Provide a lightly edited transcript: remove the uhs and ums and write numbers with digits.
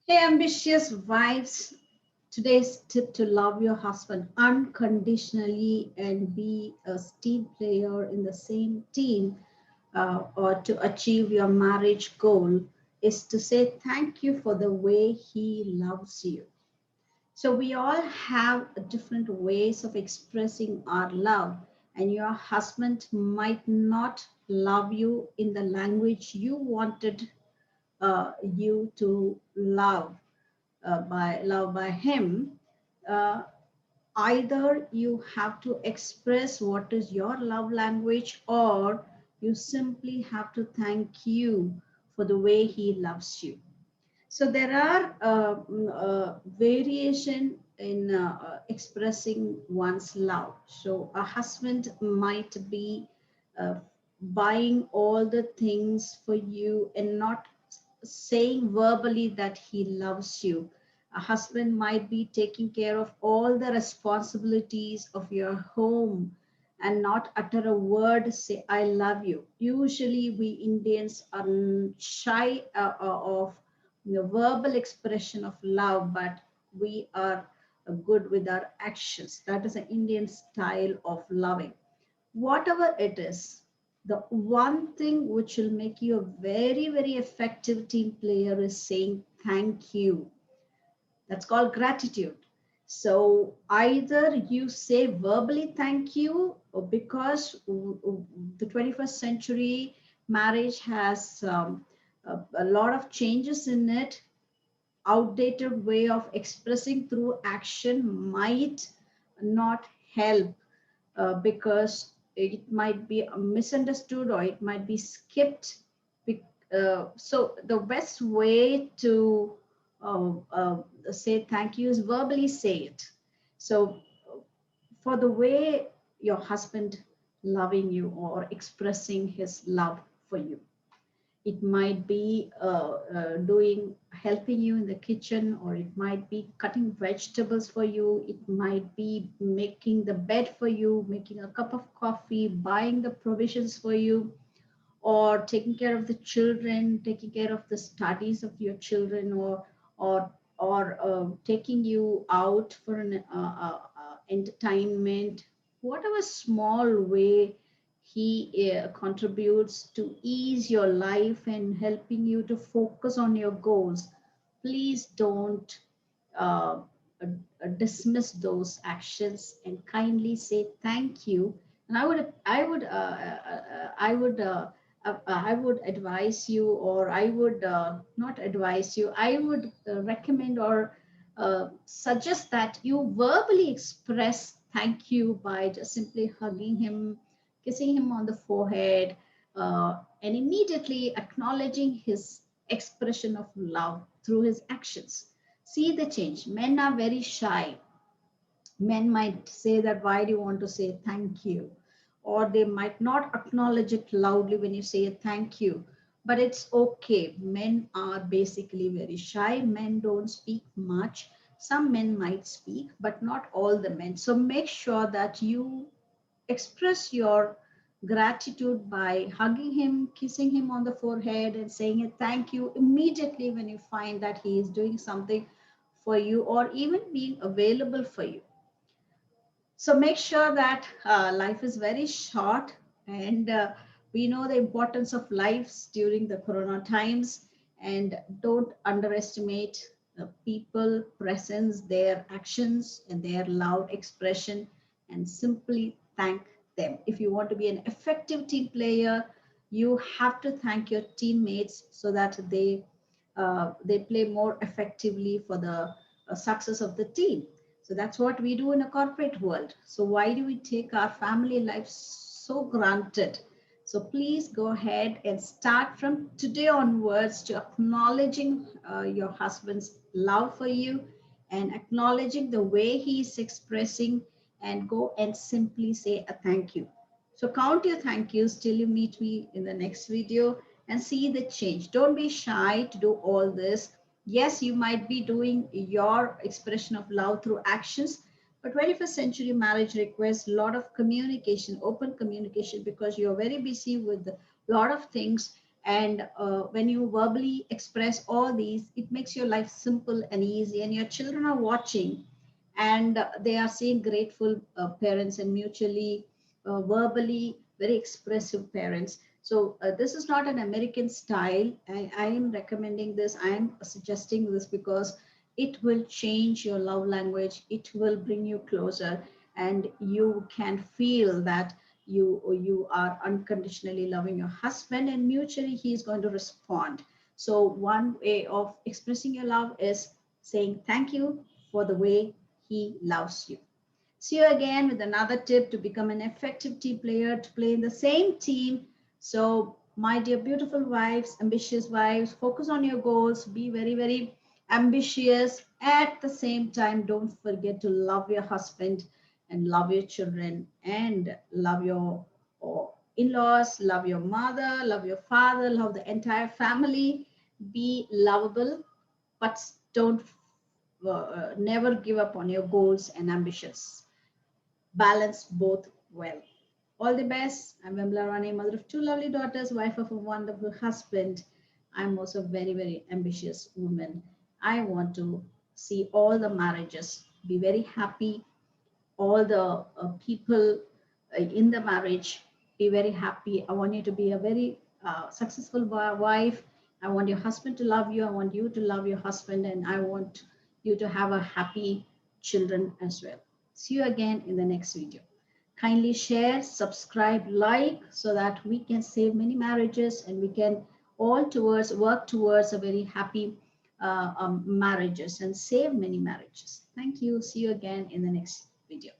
Hey, ambitious wives. Today's tip to love your husband unconditionally and be a team player in the same team or to achieve your marriage goal is to say thank you for the way he loves you. So, we all have different ways of expressing our love, and your husband might not love you in the language you wanted you to love by him. uh, Either you have to express what is your love language, or you simply have to thank you for the way he loves you. So there are variation in expressing one's love. So a husband might be uh, buying all the things for you and not saying verbally that he loves you. A husband might be taking care of all the responsibilities of your home and not utter a word say I love you. Usually we Indians are shy of verbal expression of love, but we are good with our actions. That is an Indian style of loving. Whatever it is, the one thing which will make you a very, very effective team player is saying thank you. That's called gratitude. So either you say verbally thank you, or because the 21st century marriage has a lot of changes in it, outdated way of expressing through action might not help, because it might be misunderstood or it might be skipped. So the best way to say thank you is verbally say it. So for the way your husband loving you or expressing his love for you, it might be doing helping you in the kitchen, or it might be cutting vegetables for you, it might be making the bed for you, making a cup of coffee, buying the provisions for you, or taking care of the children, taking care of the studies of your children, or taking you out for an entertainment. Whatever small way he contributes to ease your life and helping you to focus on your goals, please don't uh, dismiss those actions and kindly say thank you. And I would advise you, or I would not advise you, I would recommend or suggest that you verbally express thank you by just simply hugging him, kissing him on the forehead, and immediately acknowledging his expression of love through his actions. See the change. Men are very shy. Men might say that, why do you want to say thank you? Or they might not acknowledge it loudly when you say thank you. But it's okay. Men are basically very shy. Men don't speak much. Some men might speak, but not all the men. So make sure that you express your gratitude by hugging him, kissing him on the forehead, and saying a thank you immediately when you find that he is doing something for you or even being available for you. So make sure that life is very short, and we know the importance of lives during the corona times, and don't underestimate the people presence, their actions and their loud expression, and simply thank them. If you want to be an effective team player, you have to thank your teammates so that they play more effectively for the success of the team. So that's what we do in a corporate world. So why do we take our family life so granted? So please go ahead and start from today onwards to acknowledging your husband's love for you and acknowledging the way he is expressing, and go and simply say a thank you. So count your thank yous till you meet me in the next video and see the change. Don't be shy to do all this. Yes, you might be doing your expression of love through actions, but 21st century marriage requires a lot of communication, open communication, because you're very busy with a lot of things, And when you verbally express all these, it makes your life simple and easy, and your children are watching, and they are seeing grateful parents and mutually verbally very expressive parents. So this is not an American style. I am recommending this. I am suggesting this because it will change your love language. It will bring you closer, and you can feel that you are unconditionally loving your husband, and mutually he is going to respond. So one way of expressing your love is saying thank you for the way he loves you. See you again with another tip to become an effective team player, to play in the same team. So, my dear beautiful wives, ambitious wives, focus on your goals, be very, very ambitious. At the same time, don't forget to love your husband and love your children and love your in laws, love your mother, love your father, love the entire family. Be lovable, but don't never give up on your goals and ambitions. Balance both well. All the best. I'm Vimla Rani, mother of two lovely daughters, wife of a wonderful husband. I'm also a very, very ambitious woman. I want to see all the marriages be very happy, all the people in the marriage be very happy. I want you to be a very successful wife. I want your husband to love you. I want you to love your husband, and I want you to have a happy children as well. See you again in the next video. Kindly share, subscribe, like, so that we can save many marriages and we can all towards work towards a very happy marriages and save many marriages. Thank you. See you again in the next video.